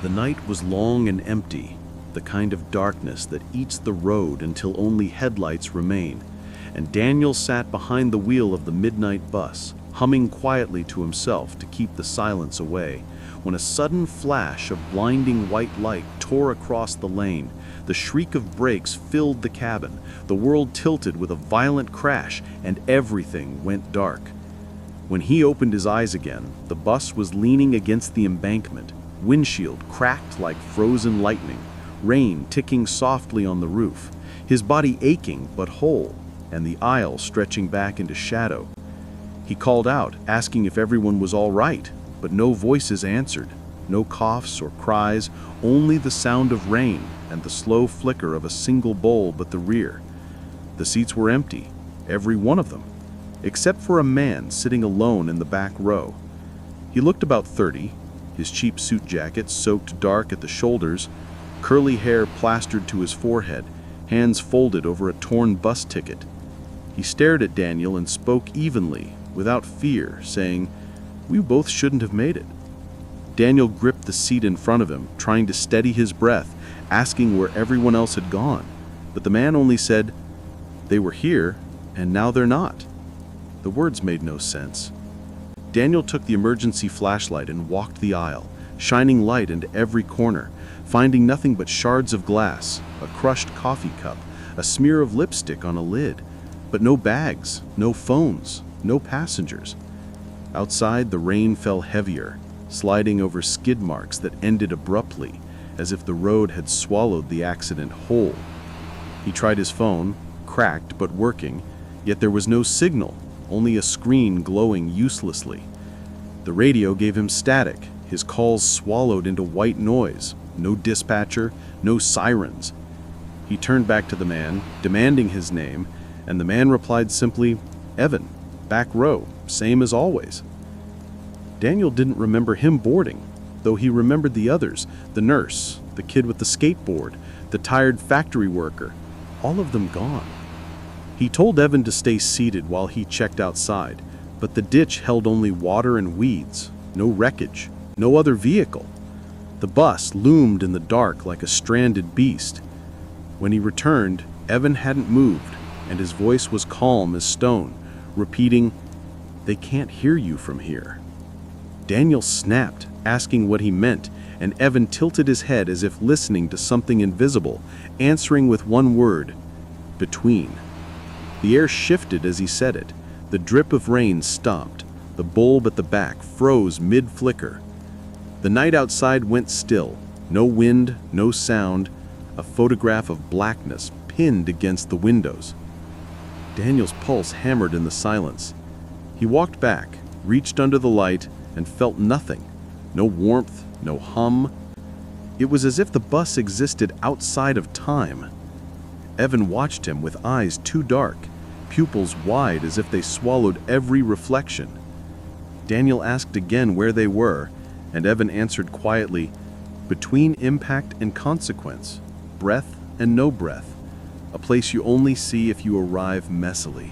The night was long and empty, the kind of darkness that eats the road until only headlights remain, and Daniel sat behind the wheel of the midnight bus, humming quietly to himself to keep the silence away, when a sudden flash of blinding white light tore across the lane. The shriek of brakes filled the cabin, the world tilted with a violent crash, and everything went dark. When he opened his eyes again, the bus was leaning against the embankment, windshield cracked like frozen lightning, rain ticking softly on the roof, his body aching but whole, and the aisle stretching back into shadow. He called out, asking if everyone was all right, but no voices answered, no coughs or cries, only the sound of rain and the slow flicker of a single bulb at the rear. The seats were empty, every one of them, except for a man sitting alone in the back row. He looked about 30, his cheap suit jacket soaked dark at the shoulders, curly hair plastered to his forehead, hands folded over a torn bus ticket. He stared at Daniel and spoke evenly, without fear, saying, "We both shouldn't have made it." Daniel gripped the seat in front of him, trying to steady his breath, asking where everyone else had gone. But the man only said, "They were here, and now they're not." The words made no sense. Daniel took the emergency flashlight and walked the aisle, shining light into every corner, finding nothing but shards of glass, a crushed coffee cup, a smear of lipstick on a lid, but no bags, no phones, no passengers. Outside, the rain fell heavier, sliding over skid marks that ended abruptly, as if the road had swallowed the accident whole. He tried his phone, cracked but working, yet there was no signal, only a screen glowing uselessly. The radio gave him static, his calls swallowed into white noise, no dispatcher, no sirens. He turned back to the man, demanding his name, and the man replied simply, "Evan, back row, same as always." Daniel didn't remember him boarding, though he remembered the others, the nurse, the kid with the skateboard, the tired factory worker, all of them gone. He told Evan to stay seated while he checked outside, but the ditch held only water and weeds, no wreckage, no other vehicle. The bus loomed in the dark like a stranded beast. When he returned, Evan hadn't moved, and his voice was calm as stone, repeating, "They can't hear you from here." Daniel snapped, asking what he meant, and Evan tilted his head as if listening to something invisible, answering with one word, "Between." The air shifted as he said it. The drip of rain stopped. The bulb at the back froze mid-flicker. The night outside went still. No wind, no sound, a photograph of blackness pinned against the windows. Daniel's pulse hammered in the silence. He walked back, reached under the light, and felt nothing. No warmth, no hum. It was as if the bus existed outside of time. Evan watched him with eyes too dark, pupils wide as if they swallowed every reflection. Daniel asked again where they were, and Evan answered quietly, "Between impact and consequence, breath and no breath, a place you only see if you arrive messily."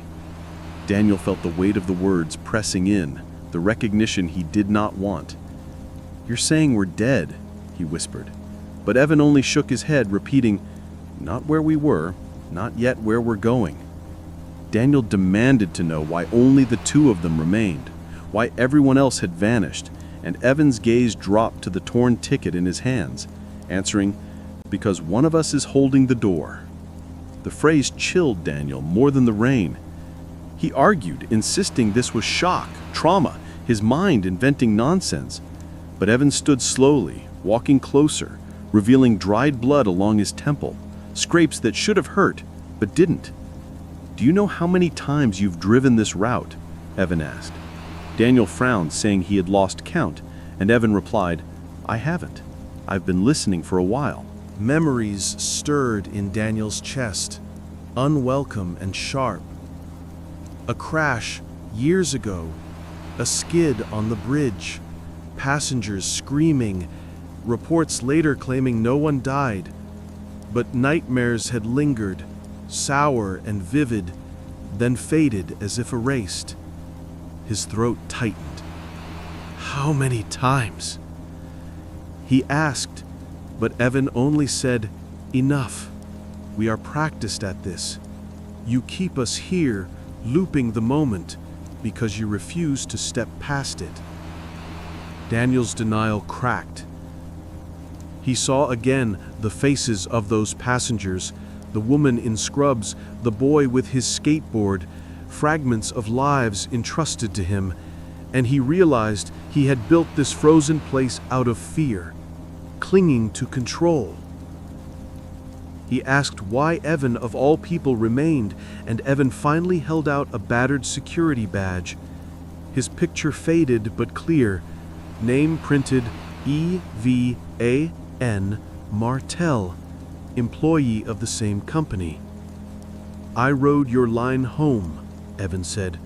Daniel felt the weight of the words pressing in, the recognition he did not want. "You're saying we're dead," he whispered. But Evan only shook his head, repeating, "Not where we were, not yet where we're going." Daniel demanded to know why only the two of them remained, why everyone else had vanished, and Evan's gaze dropped to the torn ticket in his hands, answering, "Because one of us is holding the door." The phrase chilled Daniel more than the rain. He argued, insisting this was shock, trauma, his mind inventing nonsense. But Evan stood slowly, walking closer, revealing dried blood along his temple, scrapes that should have hurt, but didn't. "Do you know how many times you've driven this route?" Evan asked. Daniel frowned, saying he had lost count, and Evan replied, "I haven't. I've been listening for a while." Memories stirred in Daniel's chest, unwelcome and sharp. A crash years ago, a skid on the bridge, passengers screaming, reports later claiming no one died. But nightmares had lingered, sour and vivid, then faded as if erased. His throat tightened. How many times? He asked, but Evan only said, "Enough. We are practiced at this. You keep us here, looping the moment, because you refuse to step past it." Daniel's denial cracked. He saw again the faces of those passengers, the woman in scrubs, the boy with his skateboard, fragments of lives entrusted to him, and he realized he had built this frozen place out of fear, clinging to control. He asked why Evan of all people remained, and Evan finally held out a battered security badge. His picture faded but clear, name printed E.V.A.N. Martel, employee of the same company. "I rode your line home," Evan said.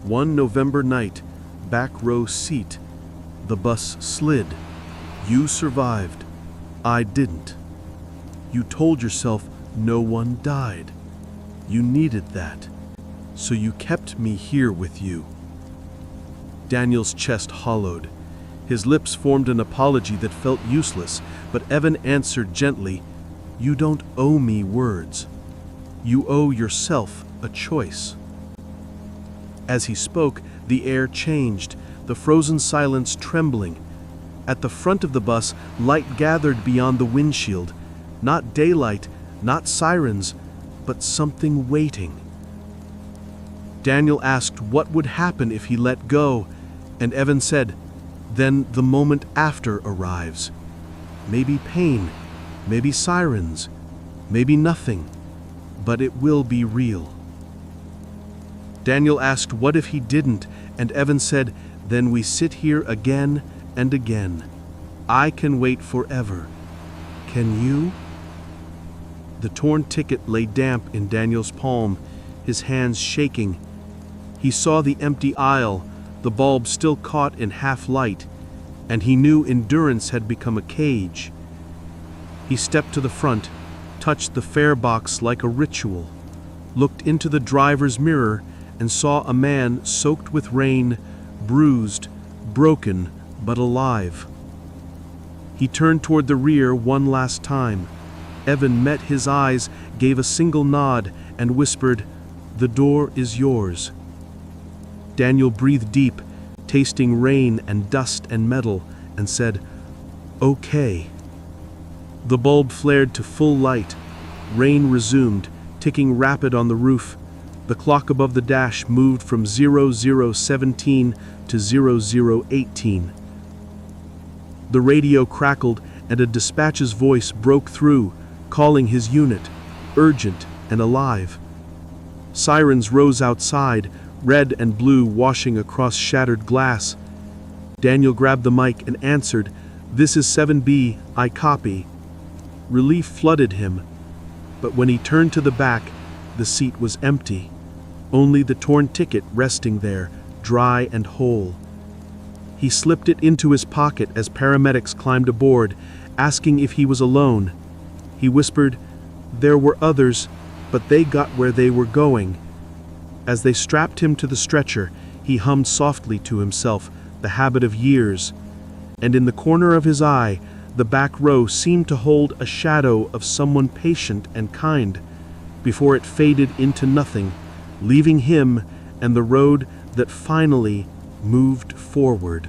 "One November night, back row seat. The bus slid. You survived. I didn't. You told yourself no one died. You needed that. So you kept me here with you." Daniel's chest hollowed. His lips formed an apology that felt useless, but Evan answered gently, "You don't owe me words. You owe yourself a choice." As he spoke, the air changed, the frozen silence trembling. At the front of the bus, light gathered beyond the windshield. Not daylight, not sirens, but something waiting. Daniel asked what would happen if he let go, and Evan said, "Then the moment after arrives. Maybe pain, maybe sirens, maybe nothing, but it will be real." Daniel asked what if he didn't, and Evan said, "Then we sit here again and again. I can wait forever. Can you?" The torn ticket lay damp in Daniel's palm, his hands shaking. He saw the empty aisle, the bulb still caught in half light, and he knew endurance had become a cage. He stepped to the front, touched the fare box like a ritual, looked into the driver's mirror, and saw a man soaked with rain, bruised, broken, but alive. He turned toward the rear one last time. Evan met his eyes, gave a single nod, and whispered, "The door is yours." Daniel breathed deep, tasting rain and dust and metal, and said, "Okay." The bulb flared to full light. Rain resumed, ticking rapid on the roof. The clock above the dash moved from 0017 to 0018. The radio crackled, and a dispatch's voice broke through, calling his unit, urgent and alive. Sirens rose outside, red and blue washing across shattered glass. Daniel grabbed the mic and answered, "This is 7B, I copy." Relief flooded him, but when he turned to the back, the seat was empty. Only the torn ticket resting there, dry and whole. He slipped it into his pocket as paramedics climbed aboard, asking if he was alone. He whispered, "There were others, but they got where they were going." As they strapped him to the stretcher, he hummed softly to himself, the habit of years, and in the corner of his eye, the back row seemed to hold a shadow of someone patient and kind, before it faded into nothing, leaving him and the road that finally moved forward.